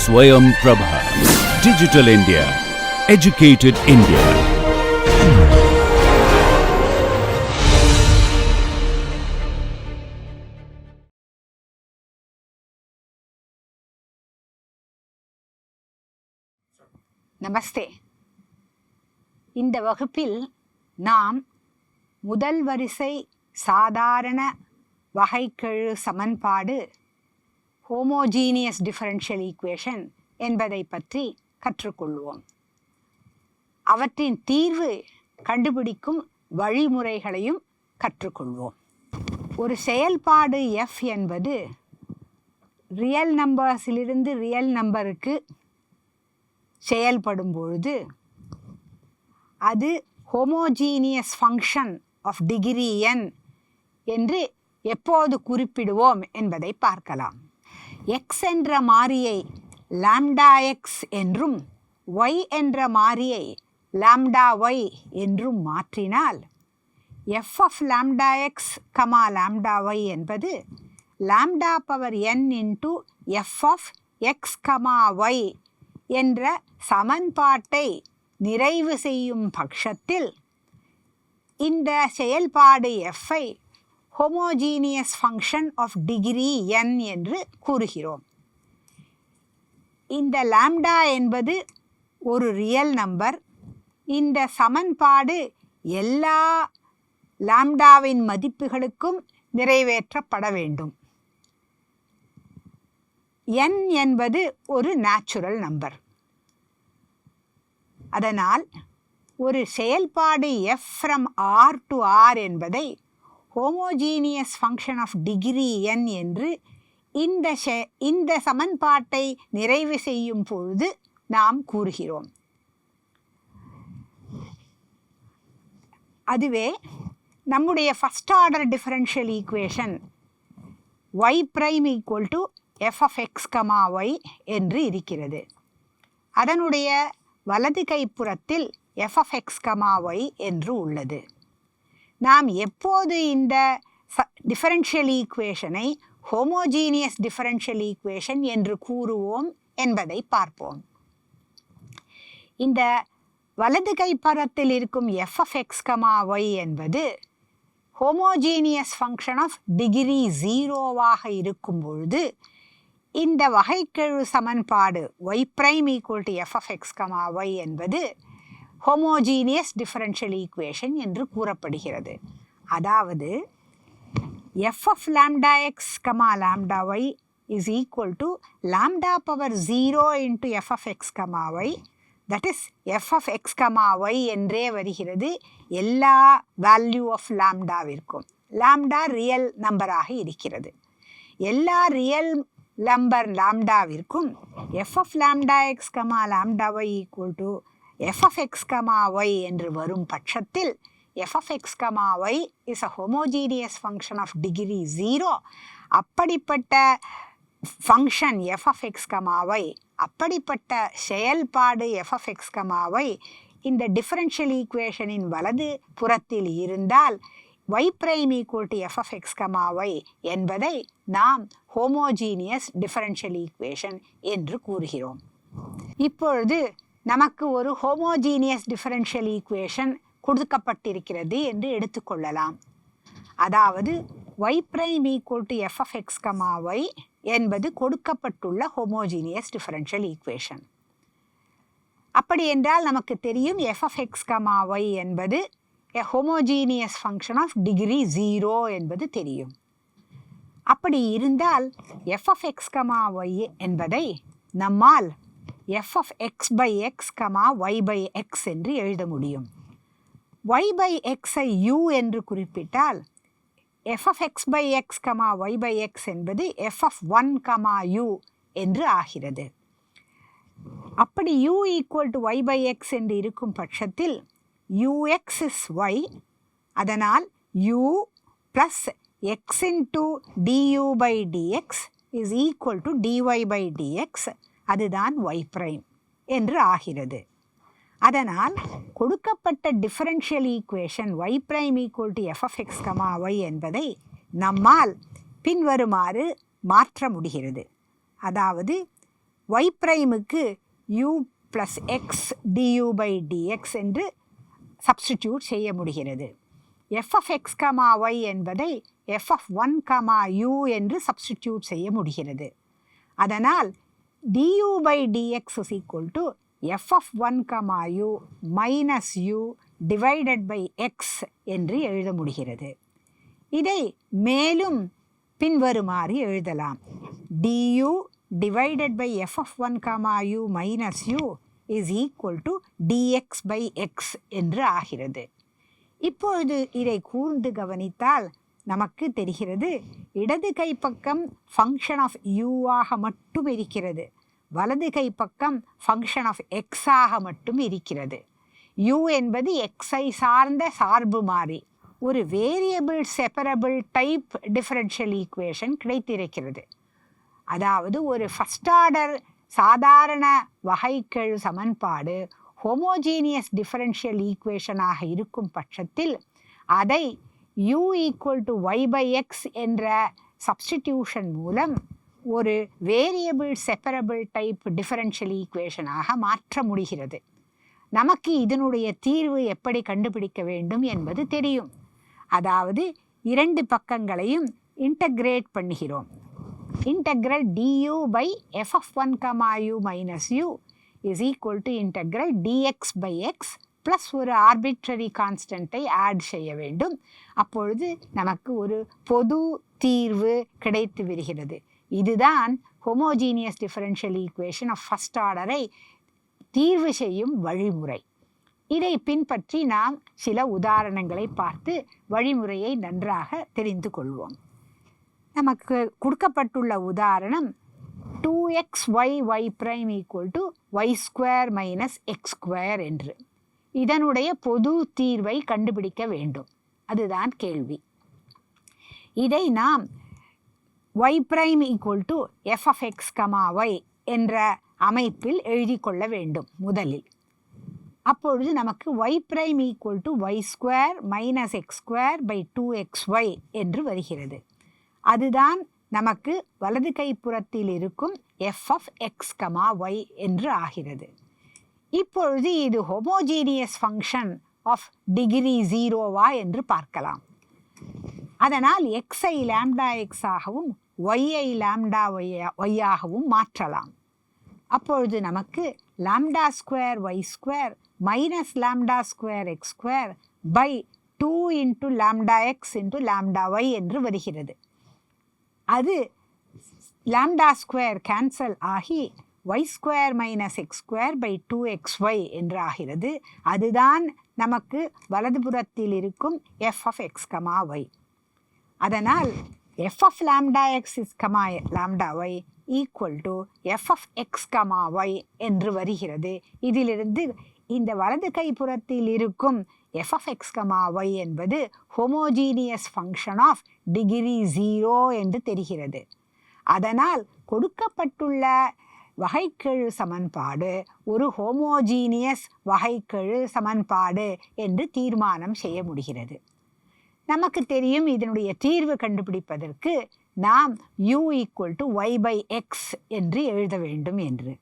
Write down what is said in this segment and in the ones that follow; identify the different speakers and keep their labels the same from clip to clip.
Speaker 1: Swayam Prabha. Digital India. Educated India.
Speaker 2: நமஸ்தே. இந்த வகுப்பில் நாம் முதல் வரிசை சாதாரண வகைக்கெழு சமன்பாடு ஹோமோஜீனியஸ் டிஃபரன்ஷியல் ஈக்குவேஷன் என்பதை பற்றி கற்றுக்கொள்வோம். அவற்றின் தீர்வு கண்டுபிடிக்கும் வழிமுறைகளையும் கற்றுக்கொள்வோம். ஒரு செயல்பாடு f என்பது ரியல் நம்பர்ஸிலிருந்து ரியல் நம்பருக்கு செயல்படும் பொழுது அது homogeneous function of degree n என்று எப்போது குறிப்பிடுவோம் என்பதை பார்க்கலாம். x என்ற மாறியை லாம்டா x என்றும் y என்ற மாறியை லாம்டா y என்றும் மாற்றினால் f of lambda x, lambda y என்பது lambda power n into f of x, y என்ற சமன்பாட்டை நிறைவு செய்யும் பட்சத்தில் இந்த செயல்பாடு f-ஐ homogeneous function of degree n என்று கூறுகிறோம். இந்த லாம்டா என்பது ஒரு ரியல் நம்பர். இந்த சமன்பாடு எல்லா லாம்டாவின் மதிப்புகளுக்கும் நிறைவேற்றப்பட வேண்டும். n என்பது ஒரு நேச்சுரல் நம்பர். அதனால் ஒரு செயல்பாடு f from r to r என்பதை homogeneous function of degree n என்று இந்த சமன்பாட்டை நிறைவு செய்யும் பொழுது நாம் கூறுகிறோம். அதுவே நம்முடைய first order differential equation y prime equal to f of x, y என்று இருக்கிறது. அதனுடைய வலது கைப்புறத்தில் f of x, y என்று உள்ளது. நாம் எப்போது இந்த டிஃபரன்ஷியல் ஈக்குவேஷனை ஹோமோஜீனியஸ் டிஃபரன்ஷியல் ஈக்குவேஷன் என்று கூறுவோம் என்பதை பார்ப்போம். இந்த வலது கைப்புறத்தில் இருக்கும் f of x, y என்பது ஹோமோஜீனியஸ் ஃபங்க்ஷன் ஆஃப் டிகிரி 0வாக இருக்கும் பொழுது இந்த வகைக்கெழு சமன்பாடு y prime equal to f of x, y என்பது ஹோமோஜீனியஸ் டிஃபரன்ஷியல் ஈக்குவேஷன் என்று கூறப்படுகிறது. அதாவது f of lambda x, lambda y is equal to lambda power 0 into f of x, y, that is f of x, y என்றே வருகிறது எல்லா value of லாம்டாவிற்கும். Lambda real நம்பராக இருக்கிறது. எல்லா ரியல் நம்பர் லாம்டாவிற்கும் f of lambda x, lambda y equal to f of x, y என்று வரும் பட்சத்தில் f of x, y is a homogeneous function of degree 0. அப்படிப்பட்ட function f of x, y, அப்படிப்பட்ட செயல்பாடு f of x, y இந்த differential ஈக்குவேஷனின் வலது புறத்தில் இருந்தால் y prime equal to f of x, y என்பதை நாம் ஹோமோஜீனியஸ் டிஃபரன்ஷியல் ஈக்குவேஷன் என்று கூறுகிறோம். இப்பொழுது நமக்கு ஒரு ஹோமோஜீனியஸ் டிஃபரன்ஷியல் ஈக்குவேஷன் கொடுக்கப்பட்டிருக்கிறது என்று எடுத்துக்கொள்ளலாம். அதாவது y prime equal to f of x, y என்பது கொடுக்கப்பட்டுள்ள ஹோமோஜீனியஸ் டிஃபரன்ஷியல் ஈக்குவேஷன். அப்படி என்றால் நமக்கு தெரியும் f of x, y என்பது a homogeneous function of degree 0 என்பது தெரியும். அப்படி இருந்தால் f of x, y என்பதை நம்மால் f of x by x, y by x என்று எழுத முடியும். y by x-ஐ u என்று குறிப்பிட்டால் f of x by x, y by x என்பது f of 1, u என்று ஆகிறது. அப்படி u equal to y by x என்று இருக்கும் பட்சத்தில் ux is y. அதனால் u plus x into du by dx is equal to dy by dx. அதுதான் y prime என்று ஆகிறது. அதனால் கொடுக்கப்பட்ட differential equation y prime equal to f of x, y என்பதை நம்மால் பின்வருமாறு மாற்ற முடிகிறது. அதாவது y ப்ரைமுக்கு u plus x du by dx என்று சப்ஸ்டிடியூட் செய்ய முடிகிறது. f of x, y என்பதை f of 1, u என்று சப்ஸ்டிடியூட் செய்ய முடிகிறது. அதனால் du by dx is equal to f of 1, u minus u divided by x என்று எழுத முடிகிறது. இதை மேலும் பின்வருமாறு எழுதலாம். du divided by f of 1, u minus u is equal to dx by x என்று ஆகிறது. இப்பொழுது இதை கூர்ந்து கவனித்தால் நமக்கு தெரிகிறது இடது கைப்பக்கம் ஃபங்க்ஷன் ஆஃப் யூவாக மட்டும் இருக்கிறது, வலது கைப்பக்கம் ஃபங்க்ஷன் ஆஃப் எக்ஸாக மட்டும் இருக்கிறது. u என்பது எக்ஸை சார்ந்த சார்பு மாறி, ஒரு variable separable type differential equation கிடைத்திருக்கிறது. அதாவது ஒரு ஃபஸ்ட் ஆர்டர் சாதாரண வகைக்கெழு சமன்பாடு ஹோமோஜீனியஸ் டிஃபரன்ஷியல் ஈக்குவேஷனாக இருக்கும் பட்சத்தில் அதை u equal to y by x என்ற சப்ஸ்டிடியூஷன் மூலம் ஒரு வேரியபிள் செப்பரபிள் டைப் டிஃபரன்ஷியல் ஈக்குவேஷனாக மாற்ற முடிகிறது. நமக்கு இதனுடைய தீர்வு எப்படி கண்டுபிடிக்க வேண்டும் என்பது தெரியும். அதாவது இரண்டு பக்கங்களையும் இன்டகிரேட் பண்ணுகிறோம். integral du by f of 1, u minus u is equal to integral dx by x plus ஒரு ஆர்பிட்ரரி கான்ஸ்டன்ட்டை ஆட் செய்ய வேண்டும். அப்பொழுது நமக்கு ஒரு பொது தீர்வு கிடைத்து வருகிறது. இதுதான் homogeneous differential equation of first ஆர்டரை தீர்வு செய்யும் வழிமுறை. இதை பின்பற்றி நாம் சில உதாரணங்களை பார்த்து வழிமுறையை நன்றாக தெரிந்து கொள்வோம். நமக்கு கொடுக்கப்பட்டுள்ள உதாரணம் 2xy y prime equal to y square minus x square என்று. இதனுடைய பொது தீர்வை கண்டுபிடிக்க வேண்டும், அதுதான் கேள்வி. இதை நாம் y prime equal to f of x, y என்ற அமைப்பில் எழுதி கொள்ள வேண்டும் முதலில். அப்பொழுது நமக்கு y prime equal to y square minus x square by 2xy என்று வருகிறது. அதுதான் நமக்கு வலது கைப்புறத்தில் இருக்கும் f of x, y என்று ஆகிறது. இப்பொழுது இது ஹோமோஜீனியஸ் ஃபங்க்ஷன் ஆஃப் டிகிரி 0வா என்று பார்க்கலாம். அதனால் xஐ லாம்டா x ஆகவும் yஐ லாம்டா y ஆகவும் மாற்றலாம். அப்பொழுது நமக்கு lambda square y square minus lambda square x square by 2 into lambda x into lambda y என்று வருகிறது. அது லாம்டா ஸ்கொயர் கேன்சல் ஆகி y square minus x square by 2xy என்று ஆகிறது. அதுதான் நமக்கு வலதுபுறத்தில் இருக்கும் f of x, y. அதனால் f of lambda x is lambda y equal to f of x, y என்று வருகிறது. இதிலிருந்து இந்த வலது கைப்புறத்தில் இருக்கும் f of x, y என்பது ஹோமோஜீனியஸ் ஃபங்க்ஷன் ஆஃப் டிகிரி 0 என்று தெரிகிறது. அதனால் கொடுக்கப்பட்டுள்ள வகைக்கெழு சமன்பாடு ஒரு ஹோமோஜீனியஸ் வகைக்கெழு சமன்பாடு என்று தீர்மானம் செய்ய முடிகிறது. நமக்கு தெரியும் இதனுடைய தீர்வு கண்டுபிடிப்பதற்கு நாம் u equal to y by x என்று எழுத வேண்டும் என்று.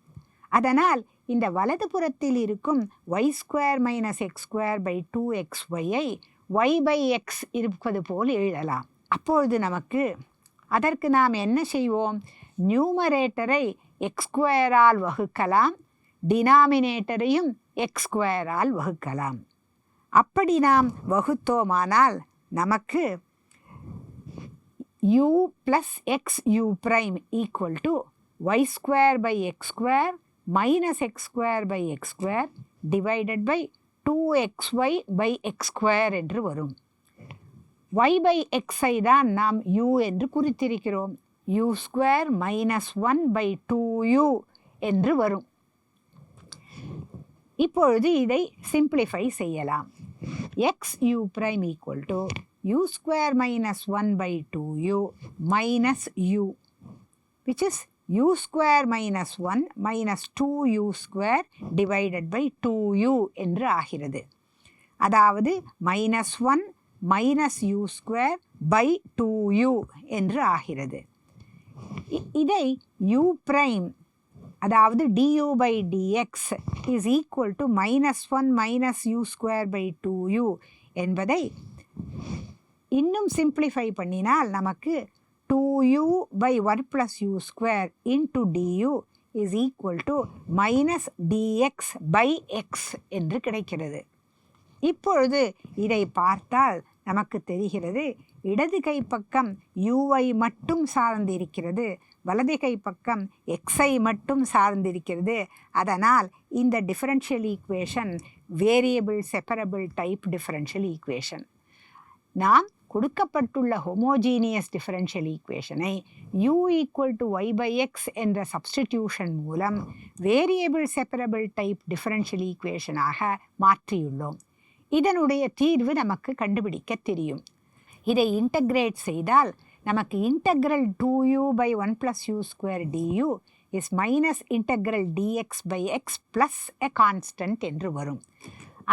Speaker 2: அதனால் இந்த வலது புறத்தில் இருக்கும் y square minus x square by 2xyஐ y பை எக்ஸ் இருப்பது போல் எழுதலாம். அப்பொழுது அதற்கு நாம் என்ன செய்வோம்? நியூமரேட்டரை எக்ஸ் ஸ்கொயரால் வகுக்கலாம், டினாமினேட்டரையும் எக்ஸ் ஸ்கொயரால் வகுக்கலாம். அப்படி நாம் வகுத்தோமானால் நமக்கு u plus x u prime equal to y square by x square minus x square by x square divided by 2xy by x square என்று வரும். y பை எக்ஸை தான் நாம் u என்று குறித்திருக்கிறோம். u square minus 1 by 2u என்று வரும். இப்பொழுது இதை சிம்பிளிஃபை செய்யலாம். X u prime equal to u square minus 1 by 2u minus u which is u square minus 1 minus 2u square divided by 2u என்று ஆகிறது. அதாவது minus 1 minus u square by 2u என்று ஆகிறது. இதை u ப்ரைம் அதாவது du by dx is equal to -1 minus u square by 2u என்பதை இன்னும் simplify பண்ணினால் நமக்கு 2u by 1 plus u square into du is equal to minus dx by x என்று கிடைக்கிறது. இப்பொழுது இதை பார்த்தால் நமக்கு தெரிகிறது இடது கை பக்கம் uஐ மட்டும் சார்ந்திருக்கிறது, வலது கை பக்கம் xஐ மட்டும் சார்ந்திருக்கிறது. அதனால் இந்த differential equation variable separable type differential equation. நாம் கொடுக்கப்பட்டுள்ள ஹோமோஜீனியஸ் டிஃபரன்ஷியல் ஈக்குவேஷனை u equal to y by x என்ற சப்ஸ்டிடியூஷன் மூலம் வேரியபிள் செப்பரபிள் டைப் டிஃபரன்ஷியல் ஈக்குவேஷனாக மாற்றியுள்ளோம். இதனுடைய தீர்வு நமக்கு கண்டுபிடிக்க தெரியும். இதை இன்டகிரேட் செய்தால் நமக்கு integral 2u by 1 plus u square du is minus integral dx by x plus a constant என்று வரும்.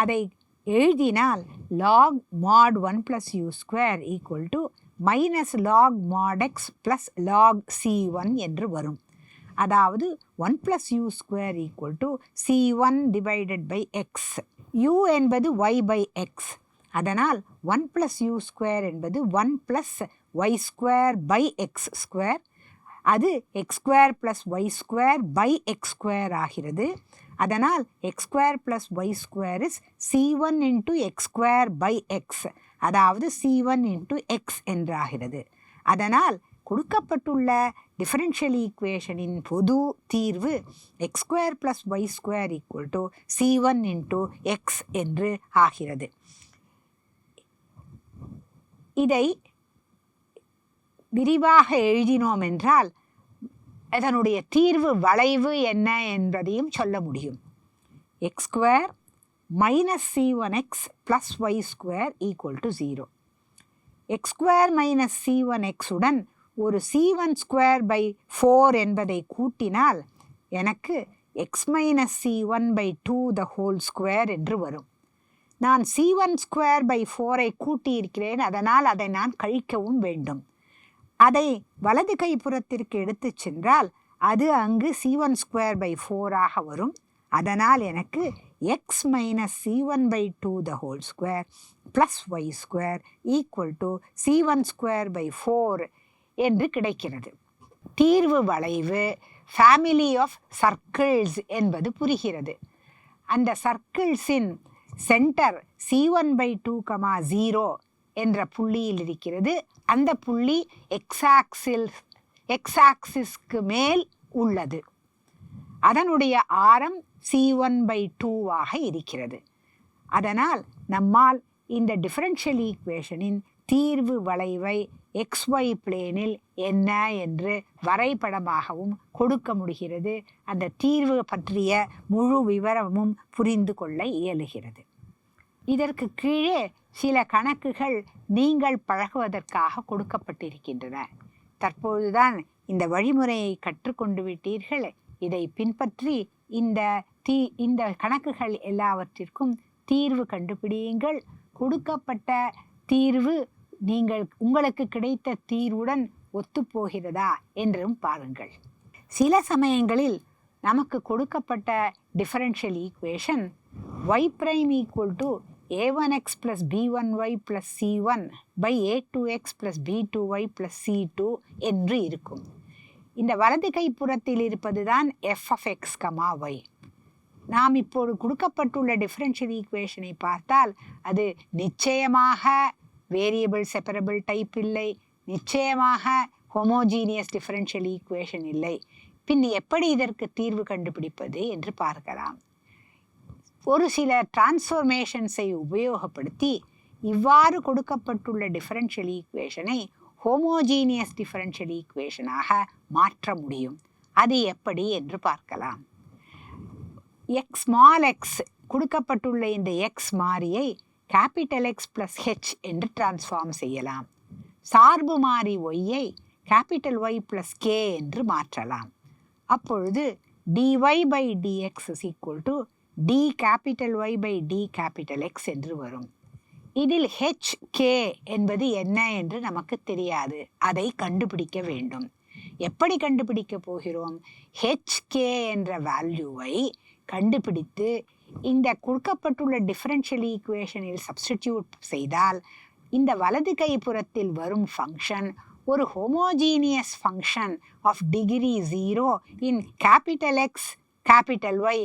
Speaker 2: அதை எழுதினால் log mod 1 plus u square equal to minus log mod x plus log c1 என்று வரும். அதாவது 1 plus u square equal to c1 divided by x. u என்பது y by x. அதனால் 1 plus u square என்பது 1 plus y square by x square. அது x square plus y square by x square ஆகிறது. அதனால் x square plus y square is c1 into x square by x. அதாவது c1 into x என்றாகிறது. அதனால் கொடுக்கப்பட்டுள்ள differential ஈக்குவேஷனின் பொது தீர்வு x square plus y square equal to c1 into x என்று ஆகிறது. இதை விரிவாக எழுதினோம் என்றால் அதனுடைய தீர்வு வளைவு என்ன என்பதையும் சொல்ல முடியும். x square minus c1x plus y square equal to 0. x square minus c1x உடன் ஒரு c1 square by 4 என்பதை கூட்டினால் எனக்கு x minus c1 by 2 the whole square என்று வரும். நான் c1 square by 4ஐ கூட்டியிருக்கிறேன், அதனால் அதை நான் கழிக்கவும் வேண்டும். அதை வலது கைப்புறத்திற்கு எடுத்து சென்றால் அது அங்கு c1 square by 4 ஆக வரும். அதனால் எனக்கு x minus c1 by 2 the whole square plus y square equal to c1 square by 4 என்று கிடைக்கிறது. தீர்வு வளைவு ஃபேமிலி ஆஃப் சர்க்கிள்ஸ் என்பது புரிகிறது. அந்த சர்க்கிள்ஸின் சென்டர் c1 by 2, 0 என்ற புள்ளியில் இருக்கிறது. அந்த புள்ளி எக்ஸாக்சிஸ்க்கு மேல் உள்ளது. அதனுடைய ஆரம் c1 by 2 ஆக இருக்கிறது. அதனால் நம்மால் இந்த டிஃபரன்ஷியல் ஈக்குவேஷனின் தீர்வு வளைவை xy பிளேனில் என்ன என்று வரைபடமாகவும் கொடுக்க முடிகிறது. அந்த தீர்வு பற்றிய முழு விவரமும் புரிந்து கொள்ள இயலுகிறது. இதற்கு கீழே சில கணக்குகள் நீங்கள் பழகுவதற்காக கொடுக்கப்பட்டிருக்கின்றன. தற்பொழுதுதான் இந்த வழிமுறையை கற்றுக்கொண்டு விட்டீர்கள். இதை பின்பற்றி இந்த கணக்குகள் எல்லாவற்றிற்கும் தீர்வு கண்டுபிடியுங்கள். கொடுக்கப்பட்ட தீர்வு உங்களுக்கு கிடைத்த தீர்வுடன் ஒத்துப்போகிறதா என்றும் பாருங்கள். சில சமயங்களில் நமக்கு கொடுக்கப்பட்ட differential equation y prime equal to a1x plus b1y plus c1 by a2x plus b2y plus c2 என்று இருக்கும். இந்த வலது கைப்புறத்தில் இருப்பது தான் f of x, y. நாம் இப்போது கொடுக்கப்பட்டுள்ள டிஃபரன்ஷியல் ஈக்குவேஷனை பார்த்தால் அது நிச்சயமாக வேரியபிள் செப்பரபிள் டைப் இல்லை, நிச்சயமாக ஹோமோஜீனியஸ் டிஃபரன்ஷியல் ஈக்குவேஷன் இல்லை. பின் எப்படி இதற்கு தீர்வு கண்டுபிடிப்பது என்று பார்க்கலாம். ஒரு சில டிரான்ஸ்ஃபர்மேஷன்ஸை உபயோகப்படுத்தி இவ்வாறு கொடுக்கப்பட்டுள்ள டிஃபரன்ஷியல் ஈக்குவேஷனை ஹோமோஜீனியஸ் டிஃபரன்ஷியல் ஈக்குவேஷனாக மாற்ற முடியும். அது எப்படி என்று பார்க்கலாம். ஸ்மால் எக்ஸ் கொடுக்கப்பட்டுள்ள இந்த எக்ஸ் மாறியை கேபிட்டல் எக்ஸ் பிளஸ் ஹெச் என்று டிரான்ஸ்ஃபார்ம் செய்யலாம். சார்பு மாறி ஒய்யை கேபிட்டல் ஒய் பிளஸ் கே என்று மாற்றலாம். அப்பொழுது dy by dx is equal to d capital Y by d capital X என்று வரும். இதில் h, k என்பது என்ன என்று நமக்கு தெரியாது. அதை கண்டுபிடிக்க வேண்டும். எப்படி கண்டுபிடிக்க போகிறோம்? HK என்ற வேல்யூவை கண்டுபிடித்து இந்த கொடுக்கப்பட்டுள்ள டிஃபரன்ஷியல் ஈக்குவேஷனில் சப்ஸ்டிடியூட் செய்தால் இந்த வலது கை புறத்தில் வரும் ஃபங்க்ஷன் ஒரு homogeneous function of degree 0 in capital x capital y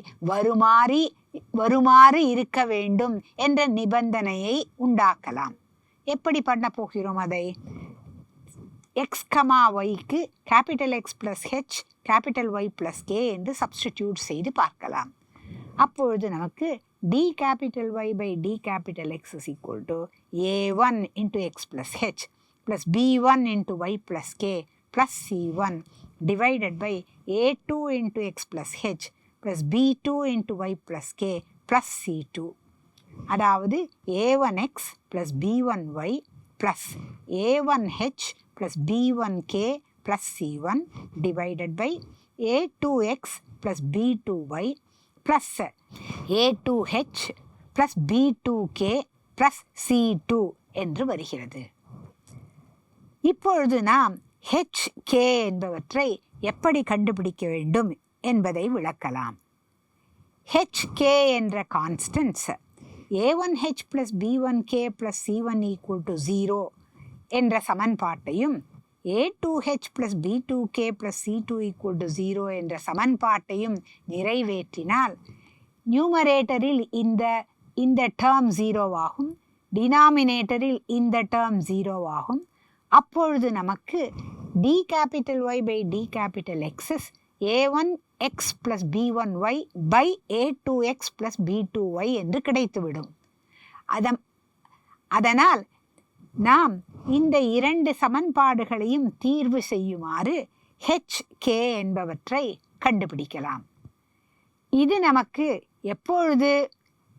Speaker 2: வருமாறு இருக்க வேண்டும் என்ற நிபந்தனையை உண்டாக்கலாம். எப்படி பண்ண போகிறோம் அதை? எக்ஸ் கமா ஒய்க்கு capital x plus h capital y plus k என்று சப்ஸ்டிடியூட் செய்து பார்க்கலாம். அப்பொழுது நமக்கு d capital y by d capital x is equal to a1 into x plus h plus b1 into y plus k plus c1 divided by a2 into x plus h plus b2 into y plus k plus c2. அதாவது a1x plus b1y plus a1h plus b1k plus c1 divided by a2x plus b2y plus a2h plus b2k plus c2 என்று வருகிறது. இப்பொழுது நாம் HK என்பவற்றை எப்படி கண்டுபிடிக்க வேண்டும் என்பதை விளக்கலாம். HK என்ற constants a1h plus b1k plus c1 equal to 0 என்ற சமன்பாட்டையும் a2h plus b2k plus c2 equal to 0 என்ற சமன்பாட்டையும் நிறைவேற்றினால் நியூமரேட்டரில் இந்த டேர்ம் 0 ஆகும், டினாமினேட்டரில் இந்த டேர்ம் 0 ஆகும். அப்பொழுது நமக்கு d capital y by d capital x is a1x plus b1y by a2x plus b2y என்று கிடைத்துவிடும். அதனால் நாம் இந்த இரண்டு சமன்பாடுகளையும் தீர்வு செய்யுமாறு HK என்பவற்றை கண்டுபிடிக்கலாம். இது நமக்கு எப்பொழுது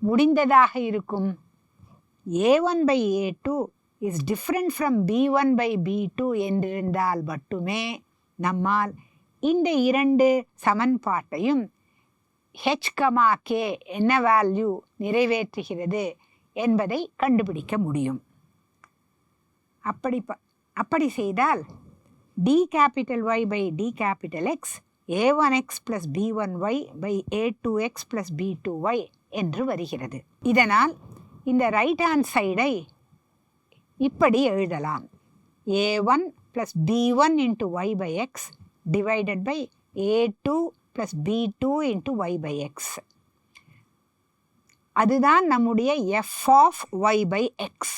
Speaker 2: முடிந்ததாக இருக்கும்? a1 by a2 is different from b1 by b2 என்றிருந்தால் மட்டுமே நம்மால் இந்த இரண்டு சமன்பாட்டையும் HK என்ன வேல்யூ நிறைவேற்றுகிறது என்பதை கண்டுபிடிக்க முடியும். அப்படி செய்தால் d capital y by d capital x a1x plus b1y by a2x plus b2y என்று வருகிறது. இதனால் இந்த ரைட் ஹேண்ட் சைடை இப்படி எழுதலாம். a1 plus b1 into y by x divided by a2 plus b2 into y by x. அதுதான் நம்முடைய f of y by x.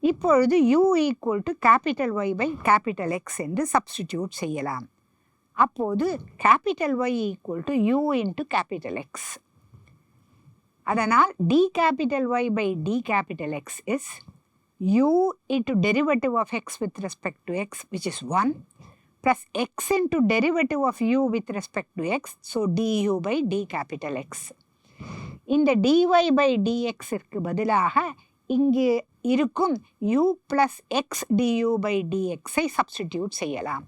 Speaker 2: இப்பொழுது u equal to capital y by capital x என்று substitute செய்யலாம். அப்போது capital Y equal to u into capital x. அதனால் d capital Y by d capital X is u into derivative of x with respect to x, which is 1, plus x into derivative of u with respect to x, so du by d capital X. இந்த dy by dx இருக்கு பதிலாக இங்கு இருக்கும் u plus x du by dx I substitute செய்யலாம்.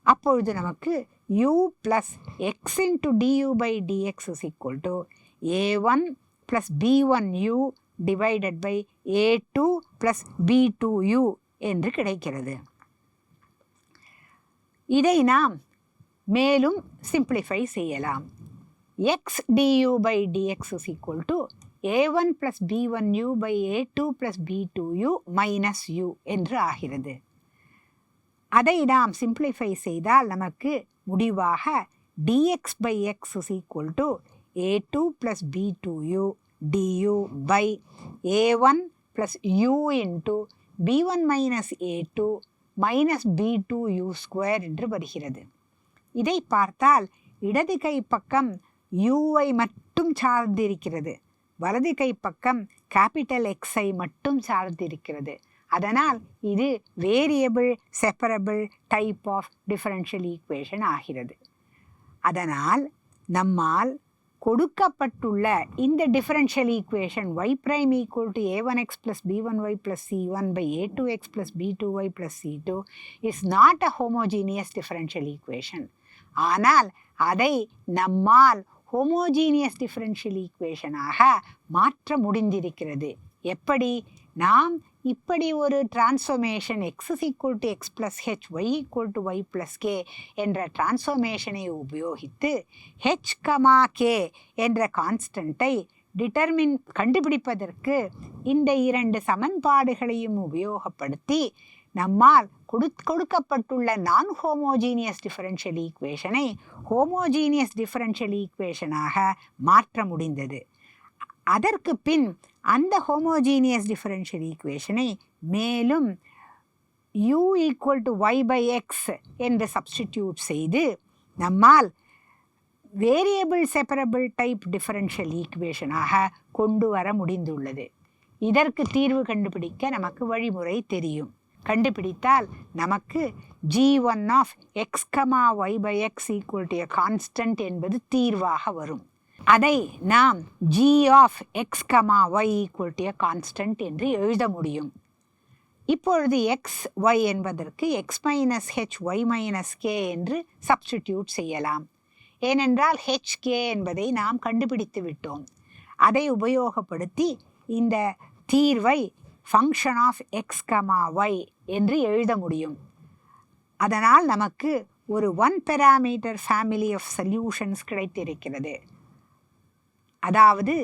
Speaker 2: அப்பொழுது நமக்கு u plus x into du by dx is equal to a1 plus b1u divided by a2 plus b2u என்று கிடைக்கிறது. இதை நாம் மேலும் சிம்பிளிஃபை செய்யலாம். x du by dx is equal to a1 plus b1u by a2 plus b2u minus u என்று ஆகிறது. அதை நாம் சிம்பிளிஃபை செய்தால் நமக்கு முடிவாக dx by x is equal to a2 plus b2u du by a1 plus u into b1 minus a2 minus b2u square என்று வருகிறது. இதை பார்த்தால் இடது கை பக்கம் uஐ மட்டும் சார்ந்திருக்கிறது, வலது கை பக்கம் கேபிட்டல் எக்ஸை மட்டும் சார்ந்திருக்கிறது. அதனால் இது variable separable type of differential equation ஆகிறது. அதனால் நம்மால் கொடுக்கப்பட்டுள்ள இந்த differential equation y prime equal to a1x plus b1y plus c1 by a2x plus b2y plus c2 is not a homogeneous differential equation. ஆனால் அதை நம்மால் ஹோமோஜீனியஸ் டிஃபரன்ஷியல் ஈக்குவேஷனாக மாற்ற முடிந்திருக்கிறது. எப்படி? நாம் இப்படி ஒரு transformation x is equal to x plus h, y equal to y plus k என்ற டிரான்ஸ்ஃபர்மேஷனை உபயோகித்து h, k என்ற கான்ஸ்டண்ட்டை கண்டுபிடிப்பதற்கு இந்த இரண்டு சமன்பாடுகளையும் உபயோகப்படுத்தி நம்மால் கொடுக்கப்பட்டுள்ள நான் ஹோமோஜீனியஸ் டிஃபரன்ஷியல் ஈக்குவேஷனை ஹோமோஜீனியஸ் டிஃபரன்ஷியல் ஈக்குவேஷனாக மாற்ற முடிந்தது. அதற்கு பின் அந்த ஹோமோஜீனியஸ் டிஃபரன்ஷியல் ஈக்குவேஷனை மேலும் u equal to y by x என்று சப்ஸ்டிடியூட் செய்து நம்மால் வேரியபிள் செப்பரபிள் டைப் டிஃபரன்ஷியல் ஈக்குவேஷனாக கொண்டு வர முடிந்துள்ளது. இதற்கு தீர்வு கண்டுபிடிக்க நமக்கு வழிமுறை தெரியும். கண்டுபிடித்தால் நமக்கு g1 of x, y by x equal to a constant என்பது தீர்வாக வரும். அதை நாம் g of x, y equal to a constant என்று எழுத முடியும். இப்பொழுது x, y என்பதற்கு x minus h, y minus k என்று சப்ஸ்டிடியூட் செய்யலாம். ஏனென்றால் h, k என்பதை நாம் கண்டுபிடித்து விட்டோம். அதை உபயோகப்படுத்தி இந்த தீர்வை ஃபங்க்ஷன் ஆஃப் x, y என்று எழுத முடியும். அதனால் நமக்கு ஒரு 1 parameter family of solutions கிடைத்திருக்கிறது. அதாவது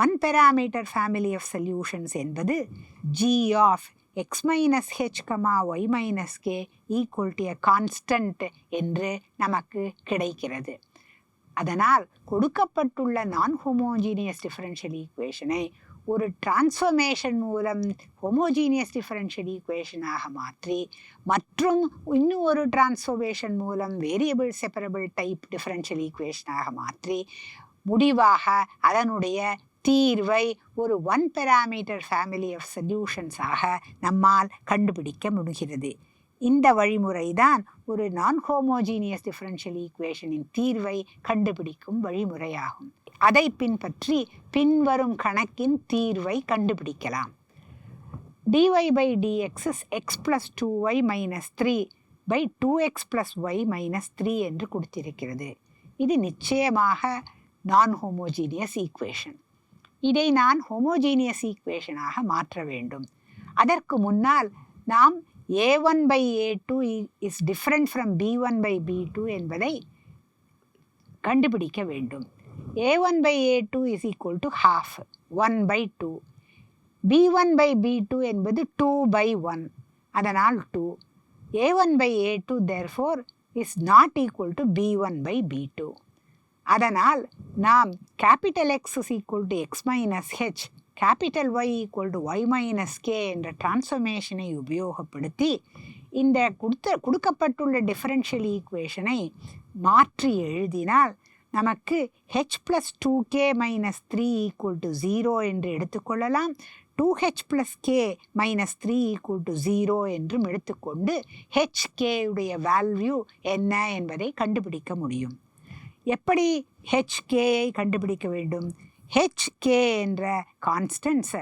Speaker 2: 1 parameter family of solutions என்பது g of x minus h, y minus k equal to a constant என்று நமக்கு கிடைக்கிறது. அதனால் கொடுக்கப்பட்டுள்ள நான் ஹோமோஜீனியஸ் டிஃபரன்ஷியல் ஈக்குவேஷனை ஒரு டிரான்ஸ்ஃபர்மேஷன் மூலம் ஹோமோஜீனியஸ் டிஃபரன்ஷியல் ஈக்குவேஷனாக மாற்றி மற்றும் இன்னும் ஒரு டிரான்ஸ்ஃபர்மேஷன் மூலம் வேரியபிள் செப்பரபிள் டைப் டிஃபரன்ஷியல் ஈக்குவேஷனாக மாற்றி முடிவாக அதனுடைய தீர்வை ஒரு 1 parameter family of சொல்யூஷன்ஸாக நம்மால் கண்டுபிடிக்க முடிகிறது. இந்த வழிமுறை தான் ஒரு நான் ஹோமோஜீனியஸ் டிஃபரன்ஷியல் ஈக்குவேஷனின் தீர்வை கண்டுபிடிக்கும் வழிமுறையாகும். அதை பின்பற்றி பின்வரும் கணக்கின் தீர்வை கண்டுபிடிக்கலாம். dy by dx is x plus 2y minus 3 by 2x plus y minus 3 என்று கொடுத்திருக்கிறது. இது நிச்சயமாக நான் ஹோமோஜீனியஸ் ஈக்குவேஷன். இதை நான் ஹோமோஜீனியஸ் ஈக்குவேஷனாக மாற்ற வேண்டும். அதற்கு முன்னால் நாம் a1 by a2 is different from b1 by b2 என்பதை கண்டுபிடிக்க வேண்டும். a1 by a2 is equal to half, 1 by 2. b1 by b2 என்பது 2 by 1. அதனால் 2. a1 by a2 therefore is not equal to b1 by b2. அதனால் நாம் capital X is equal to x minus h, capital Y equal to y minus k என்ற டிரான்ஸ்ஃபர்மேஷனை உபயோகப்படுத்தி இந்த கொடுக்கப்பட்டுள்ள differential ஈக்குவேஷனை மாற்றி எழுதினால் நமக்கு h plus 2k minus 3 equal to 0 என்று எடுத்துக்கொள்ளலாம். 2h plus k minus 3 equal to 0 என்றும் எடுத்துக்கொண்டு hk உடைய வேல்யூ என்ன என்பதை கண்டுபிடிக்க முடியும். எப்படி hkஐ கண்டுபிடிக்க வேண்டும்? hk என்ற constants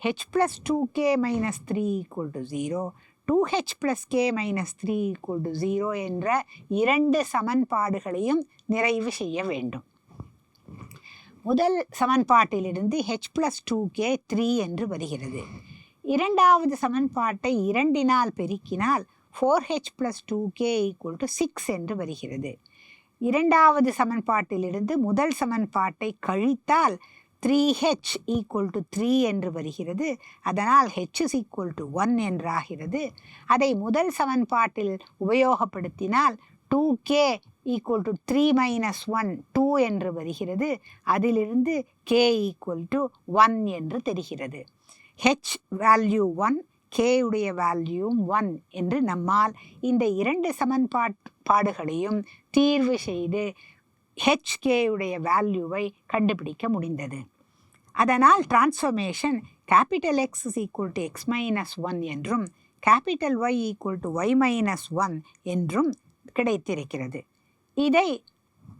Speaker 2: h plus 2k minus 3 equal to 0, 2h plus k minus 3 equal to 0 என்ற இரண்டு சமன்பாடுகளையும் நிறைவு செய்ய வேண்டும். முதல் சமன்பாட்டிலிருந்து h plus 2k 3 என்று வருகிறது. இரண்டாவது சமன்பாட்டை 2 பெருக்கினால் 4h plus 2k equal to 6 என்று வருகிறது. இரண்டாவது சமன்பாட்டிலிருந்து முதல் சமன்பாட்டை கழித்தால் 3h equal to 3 என்று வருகிறது. அதனால் h is equal to 1 என்றாகிறது. அதை முதல் சமன்பாட்டில் உபயோகப்படுத்தினால் 2k equal to 3 minus 1, 2 என்று வருகிறது. அதிலிருந்து k equal to 1 என்று தெரிகிறது. h வேல்யூ 1, k உடைய வேல்யூவும் 1 என்று நம்மால் இந்த இரண்டு சமன்பாடுகளையும் தீர்வு செய்து hk உடைய வேல்யூவை கண்டுபிடிக்க முடிந்தது. அதனால் transformation capital X is equal to x minus 1 என்றும் capital Y equal to y minus 1 என்றும் கிடைத்திருக்கிறது. இதை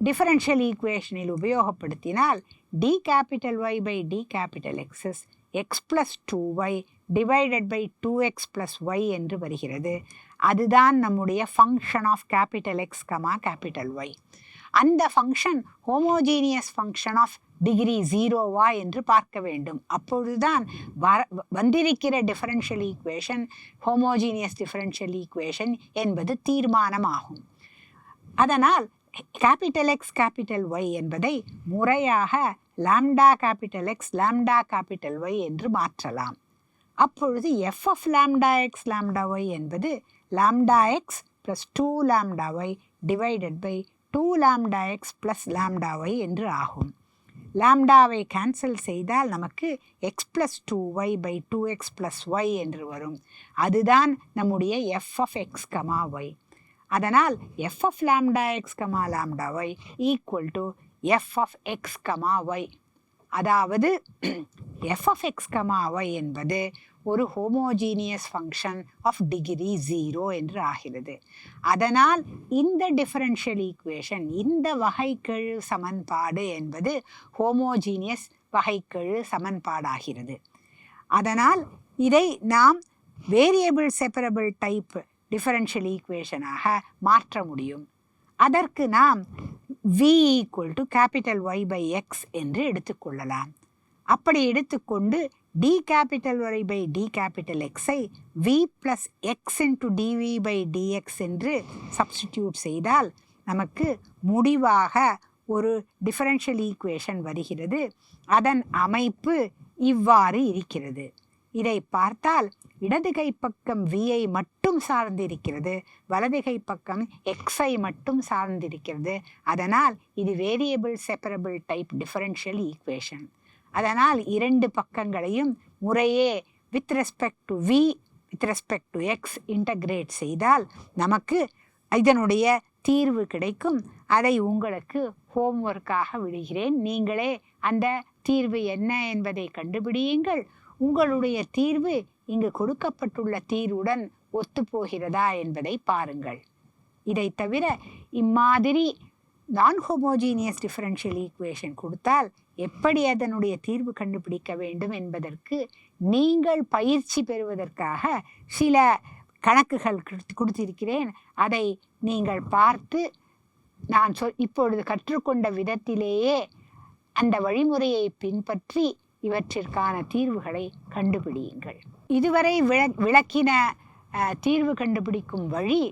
Speaker 2: டிஃபரன்ஷியல் ஈக்குவேஷனில் உபயோகப்படுத்தினால் d capital Y by d capital X is x plus 2y divided by 2x plus y என்று வருகிறது. அதுதான் நம்முடைய function of capital x, capital y. அந்த function homogeneous function of degree 0வா என்று பார்க்க வேண்டும். அப்பொழுதுதான் வந்திருக்கிற differential equation homogeneous differential equation என்பது தீர்மானமாகும். அதனால் கேபிட்டல் எக்ஸ் கேபிட்டல் ஒய் என்பதை முறையாக lambda capital x lambda capital y என்று மாற்றலாம். அப்பொழுது f of lambda x lambda y என்பது lambda x plus 2 lambda y divided by 2 lambda x plus lambda y என்று ஆகும். லாம்டாவை கேன்சல் செய்தால் நமக்கு x plus 2y by 2x plus y என்று வரும். அதுதான் நம்முடைய f of x comma y. அதனால் f of lambda x comma lambda y equal to f of x comma y. அதாவது f of x comma y என்பது ஒரு homogeneous function of degree 0 என்று ஆகிறது. அதனால் இந்த டிஃபரன்ஷியல் ஈக்குவேஷன், இந்த வகைக்கெழு சமன்பாடு என்பது ஹோமோஜீனியஸ் வகைக்கெழு சமன்பாடாகிறது. அதனால் இதை நாம் வேரியபிள் செப்பரபிள் டைப் டிஃபரன்ஷியல் ஈக்குவேஷனாக மாற்ற முடியும். அதற்கு நாம் v equal to capital y by x என்று எடுத்துக்கொள்ளலாம். அப்படி எடுத்துக்கொண்டு d capital y by d capital எக்ஸை v plus x into dv by dx என்று சப்ஸ்டிடியூட் செய்தால் நமக்கு முடிவாக ஒரு டிஃபரன்ஷியல் ஈக்குவேஷன் வருகிறது. அதன் அமைப்பு இவ்வாறு இருக்கிறது. இதை பார்த்தால் இடது கை பக்கம் விஐ மட்டும் சார்ந்திருக்கிறது, வலது கை பக்கம் எக்ஸை மட்டும் சார்ந்திருக்கிறது. அதனால் இது variable separable type differential equation. அதனால் இரண்டு பக்கங்களையும் முறையே with respect to v with respect to x integrate செய்தால் நமக்கு இதனுடைய தீர்வு கிடைக்கும். அதை உங்களுக்கு ஹோம்ஒர்க்காக விடுகிறேன். நீங்களே அந்த தீர்வு என்ன என்பதை கண்டுபிடியுங்கள். உங்களுடைய தீர்வு இங்கு கொடுக்கப்பட்டுள்ள தீர்வுடன் ஒத்துப்போகிறதா என்பதை பாருங்கள். இதை தவிர இம்மாதிரி நான் ஹோமோஜீனியஸ் டிஃபரன்ஷியல் ஈக்குவேஷன் கொடுத்தால் எப்படி அதனுடைய தீர்வு கண்டுபிடிக்க வேண்டும் என்பதற்கு நீங்கள் பயிற்சி பெறுவதற்காக சில கணக்குகள் கொடுத்திருக்கிறேன். அதை நீங்கள் பார்த்து நான் இப்பொழுது கற்றுக்கொண்ட விதத்திலேயே அந்த வழிமுறையை பின்பற்றி இவற்றிற்கான தீர்வுகளை கண்டுபிடியுங்கள். இதுவரை விளக்கின தீர்வு கண்டுபிடிக்கும் வழி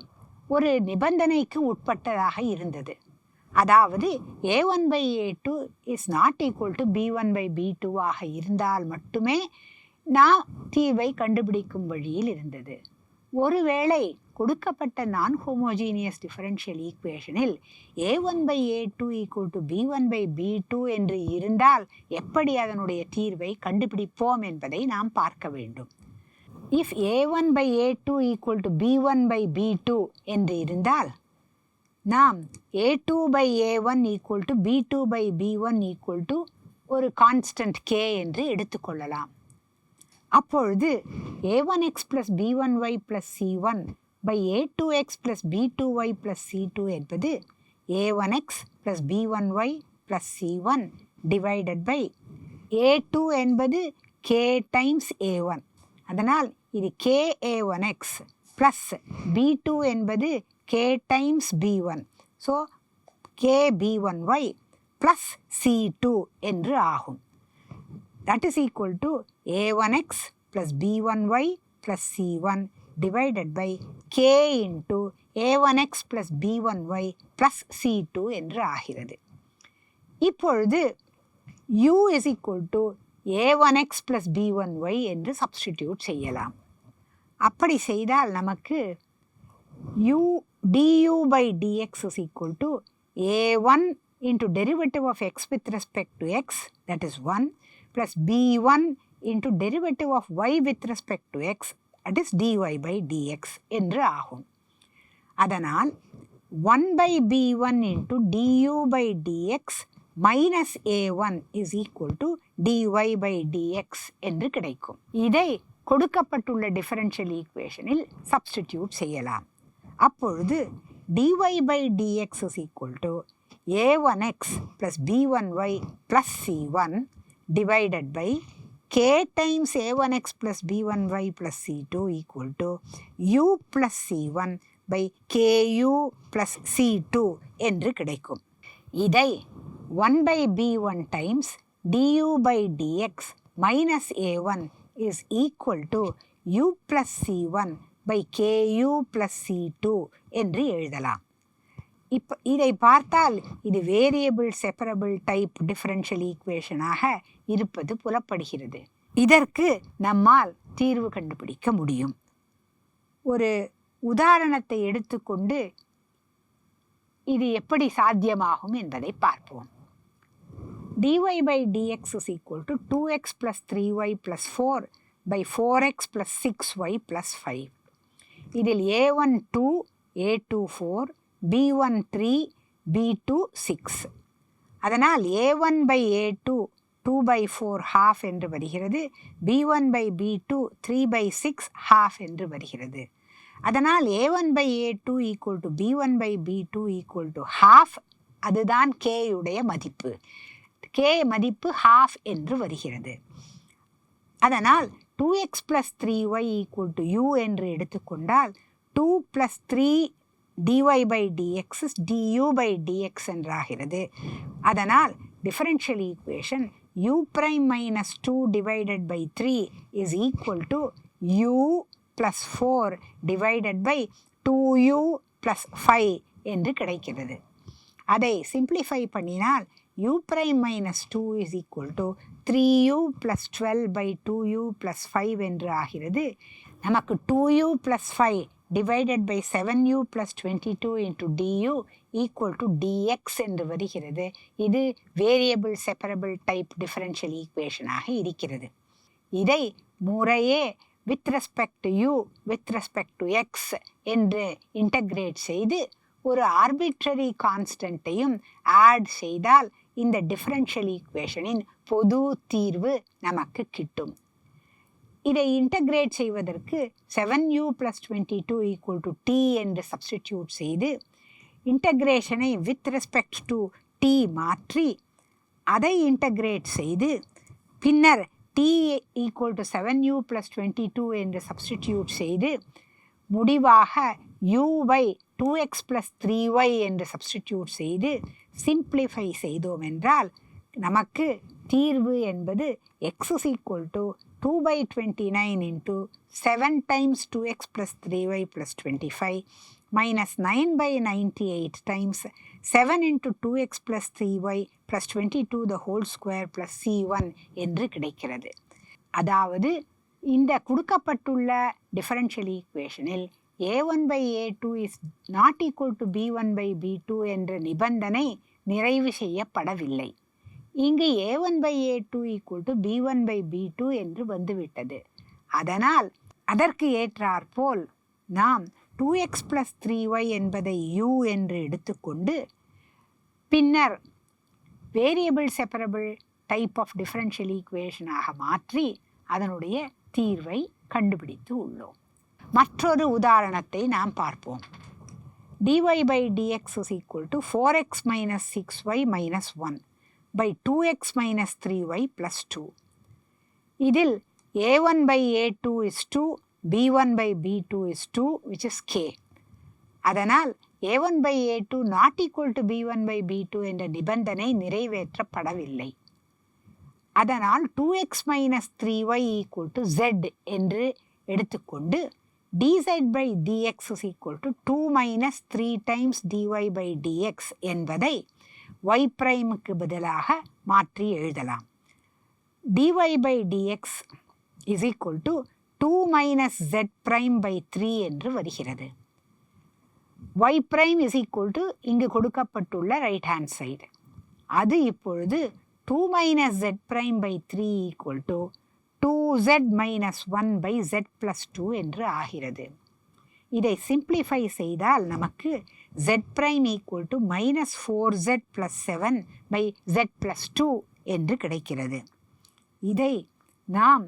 Speaker 2: ஒரு நிபந்தனைக்கு உட்பட்டதாக இருந்தது. அதாவது a1 by a2 is not equal to b1 by b2 ஆக இருந்தால் மட்டுமே நாம் தீர்வை கண்டுபிடிக்கும் வழியில் இருந்தது. ஒருவேளை கொடுக்கப்பட்ட நான் ஹோமோஜீனியஸ் டிஃபரன்ஷியல் ஈக்குவேஷனில் a1 by a2 equal to b1 by b2 என்று இருந்தால் எப்படி அதனுடைய தீர்வை கண்டுபிடிப்போம் என்பதை நாம் பார்க்க வேண்டும். If a1 by a2 equal to b1 by b2 என்று இருந்தால் நாம் a2 by a1 equal to b2 by b1 equal to ஒரு கான்ஸ்டன்ட் k என்று எடுத்துக்கொள்ளலாம். அப்பொழுது a1x plus b1y plus c1 by a2x plus b2y plus c2 என்பது a1x plus b1y plus c1 divided by a2 என்பது k times a1. அதனால் இது k a1x plus b2 என்பது k times b1. So k b1y plus c2 என்று ஆகும். That is equal to a1x plus b1y plus c1 divided by k into a1x plus b1y plus c2 என்று ஆகிறது. இப்பொழுது u is equal to a1x plus b1y என்று substitute செய்யலாம். அப்படி செய்தால் நமக்கு u du by dx is equal to a1 into derivative of x with respect to x, that is 1, plus b1 into derivative of y with respect to x, that is dy by dx என்று ஆகும். அதனால் 1 by b1 into du by dx minus a1 is equal to dy by dx என்று கிடைக்கும். இதை கொடுக்கப்பட்டுள்ள differential ஈக்குவேஷனில் substitute செய்யலாம். அப்பொழுது dy by dx is equal to a1x plus b1y plus c1 divided by k times a1x plus b1y plus c2 equal to u plus c1 by ku plus c2 என்று கிடைக்கும். இதை 1 by b1 times du by dx minus a1 is equal to u plus c1 by ku plus c2 என்று எழுதலாம். இப்போ இதை பார்த்தால் இது variable separable type differential ஈக்குவேஷனாக இருப்பது புலப்படுகிறது. இதற்கு நம்மால் தீர்வு கண்டுபிடிக்க முடியும். ஒரு உதாரணத்தை எடுத்துக்கொண்டு இது எப்படி சாத்தியமாகும் என்பதை பார்ப்போம். dy by dx is equal to 2x plus 3y plus 4 by 4x plus 6y plus 5. இதில் a1 2, a2 4, b1 3, b2 6. அதனால் a1 by a2 2 by 4 half என்று வருகிறது. b1 by b2 3 by 6 half என்று வருகிறது. அதனால் a1 by a2 equal to b1 by b2 equal to half. அதுதான் k உடைய மதிப்பு. k மதிப்பு half என்று வருகிறது. அதனால் 2x plus 3y equal to u என்று எடுத்துக்கொண்டால் 2 plus 3 dy by dx is du by dx என்றாகிறது. அதனால் differential equation u prime minus 2 divided by 3 is equal to u plus 4 divided by 2u plus 5 என்று கிடைக்கிறது. அதை simplify பண்ணினால் u prime minus 2 is equal to 3u plus 12 by 2u plus 5 என்று ஆகிறது. நமக்கு 2u plus 5 divided by 7u plus 22 into du equal to dx என்று வருகிறது. இது வேரியபிள் செப்பரபிள் டைப் டிஃபரன்ஷியல் ஈக்குவேஷனாக இருக்கிறது. இதை முறையே with respect to u, with respect to x என்று இன்டகிரேட் செய்து ஒரு ஆர்பிட்ரரி கான்ஸ்டன்ட்டையும் ஆட் செய்தால் இந்த டிஃபரன்ஷியல் ஈக்குவேஷனின் பொது தீர்வு நமக்கு கிட்டும். இதை இன்டகிரேட் செய்வதற்கு 7u plus 22 equal to t என்று சப்ஸ்டிடியூட் செய்து இன்டகிரேஷனை with respect to t மாற்றி அதை இன்டகிரேட் செய்து பின்னர் t equal to 7u plus 22 என்று சப்ஸ்டிடியூட் செய்து முடிவாக u by 2x plus 3y என்று சப்ஸ்டிடியூட் செய்து சிம்பிளிஃபை செய்தோம் என்றால் நமக்கு தீர்வு என்பது x is equal to 2 by 29 into 7 times 2x plus 3y plus 25 minus 9 by 98 times 7 into 2x plus 3y plus 22 the whole square plus c1 என்று கிடைக்கிறது. அதாவது இந்த கொடுக்கப்பட்டுள்ள டிஃபரன்ஷியல் ஈக்குவேஷனில் a1 by a2 is not equal to b1 by b2 என்ற நிபந்தனை நிறைவு செய்யப்படவில்லை. இங்கு a1 by a2 equal to b1 by b2 என்று வந்துவிட்டது. அதனால் அதற்கு ஏற்றாற்போல் நாம் 2x plus 3y என்பதை u என்று எடுத்துக்கொண்டு பின்னர் variable separable type of differential ஈக்குவேஷனாக மாற்றி அதனுடைய தீர்வை கண்டுபிடித்து உள்ளோம். மற்றொரு உதாரணத்தை நாம் பார்ப்போம். dy by dx is equal to 4x minus 6y minus 1 by 2x minus 3y plus 2. இதில் a1 by a2 is 2, b1 by b2 is 2 which is k. அதனால் a1 by a2 not equal to b1 by b2 என்ற நிபந்தனை நிறைவேற்றப்படவில்லை. அதனால் 2x minus 3y equal to z என்று எடுத்துக்கொண்டு dz by dx is equal to 2 minus 3 times dy by dx என்பதை y பிரைமுக்கு பதிலாக மாற்றி எழுதலாம். dy by dx is equal to 2 minus z prime by 3 என்று வருகிறது. y prime is equal to இங்கு கொடுக்கப்பட்டுள்ள ரைட் ஹேண்ட் சைடு. அது இப்பொழுது 2 minus z prime by 3 equal to 2z minus 1 by z plus 2 என்று ஆகிறது. இதை சிம்பிளிஃபை செய்தால் நமக்கு z prime equal to minus 4z plus 7 by z plus 2 என்று கிடைக்கிறது. இதை நாம்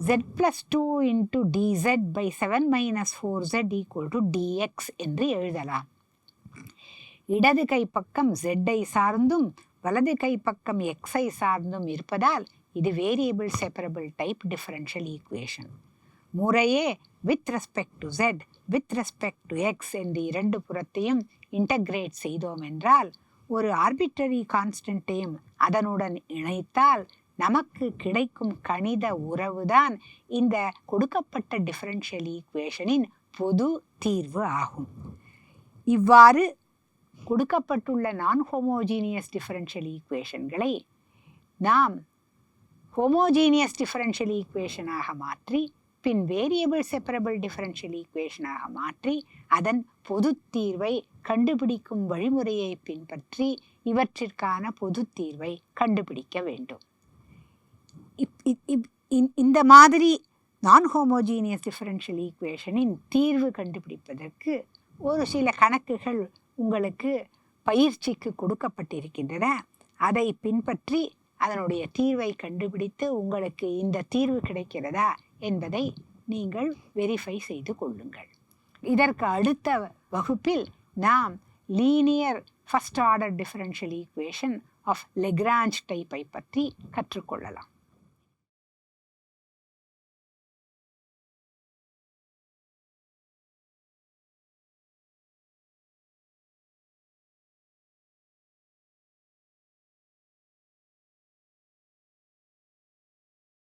Speaker 2: z plus 2 into dz by 7 minus 4z equal to dx என்று எழுதலாம். இடது கைப்பக்கம் z-ஐ சார்ந்தும் வலது கைப்பக்கம் x-ஐ சார்ந்தும் இருப்பதால் இது variable separable type differential equation. முறையே with respect to z, with respect to x என்று இரண்டு புறத்தையும் இன்டகிரேட் செய்தோம் என்றால் ஒரு ஆர்பிட்ரரி கான்ஸ்டன்ட்டையும் அதனுடன் இணைத்தால் நமக்கு கிடைக்கும் கணித உறவுதான் இந்த கொடுக்கப்பட்ட டிஃபரன்ஷியல் ஈக்குவேஷனின் பொது தீர்வு ஆகும். இவ்வாறு கொடுக்கப்பட்டுள்ள நான் ஹோமோஜீனியஸ் டிஃபரன்ஷியல் ஈக்குவேஷன்களை நாம் ஹோமோஜீனியஸ் டிஃபரன்ஷியல் ஈக்குவேஷனாக மாற்றி பின் வேரியபிள் செப்பரபிள் டிஃபரன்ஷியல் ஈக்குவேஷனாக மாற்றி அதன் பொது தீர்வை கண்டுபிடிக்கும் வழிமுறையை பின்பற்றி இவற்றிற்கான பொது தீர்வை கண்டுபிடிக்க வேண்டும். இந்த மாதிரி நான் ஹோமோஜீனியஸ் டிஃபரன்ஷியல் ஈக்குவேஷனின் தீர்வு கண்டுபிடிப்பதற்கு ஒரு சில கணக்குகள் உங்களுக்கு பயிற்சிக்கு கொடுக்கப்பட்டிருக்கின்றன. அதை பின்பற்றி அதனுடைய தீர்வை கண்டுபிடித்து உங்களுக்கு இந்த தீர்வு கிடைக்கிறதா என்பதை நீங்கள் வெரிஃபை செய்து கொள்ளுங்கள். இதற்கு அடுத்த வகுப்பில் நாம் linear first order differential equation of Lagrange டைப்பை பற்றி கற்றுக்கொள்ளலாம்.